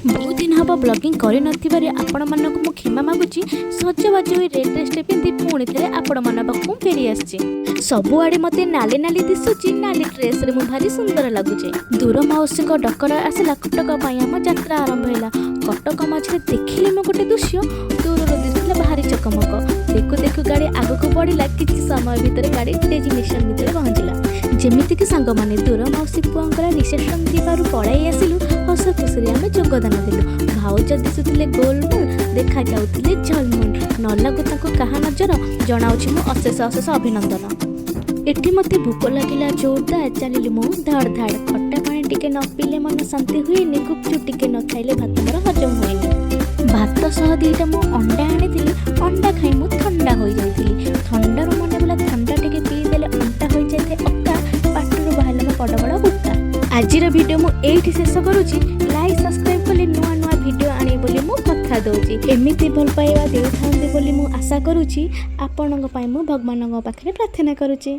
बहुत दिन हम ब्लॉगिंग कर आपण मानक मु क्षमा मागुची सजबाज होई रेड ड्रेस पिंधि पुणी थे आपण मन पाखु फेरी आसी सबुआड़े मते नाली नाली दिशुची नाली ड्रेस रे मु भारी सुंदर लगुचे। दूर मौसी डकर आसला कटक आम यात्रा आरंभ है। कटक मझे देखिले मु गोटे दृश्य दूर दिशा भारी चकमक देखु देखु गाड़ी आगक बढ़ला किसी समय भितर गाड़ी डेजिनेशन भितर पहुंचला जेमितिक सांग मैंने दूर मौसी पुआंकर रिसेप्शन थी पड़ाई आसिलु हस खुशी आम योगदान देलु। भाउज दिशुले गोलमुल देखा जाउथिले झलमुल न लागु ताको कहा नजर जनाउछि मु अशेष अशेष अभिनंदन। एठी मते भूक लगिला जोरदार चलिलु मु धड़ धड़ खट्टा पानी टिके न पीले मन शांति हुएनि गुपचुप टिके न खाइले भात मोर हजम हुएनि। भात सह दीटा मु अंडा आनिथिली अंडा खाई मु ठंडा होई जाइथिली ठंडा रो मने बोला ठंडा टिके पी देले अंडा होई जाइथे अक्का पाटरू बाहले म बड़ बड़ गुट्टा। आजिर वीडियो मु एठी शेष करूची। लाइक सब्सक्राइब कले नुआ नुआ वीडियो आनी बोली मु कथा दउची एमिति भल पाइबा देउथांते बोली मु आशा करूची। आपनक पई मु भगवानक पाखरे प्रार्थना करूची।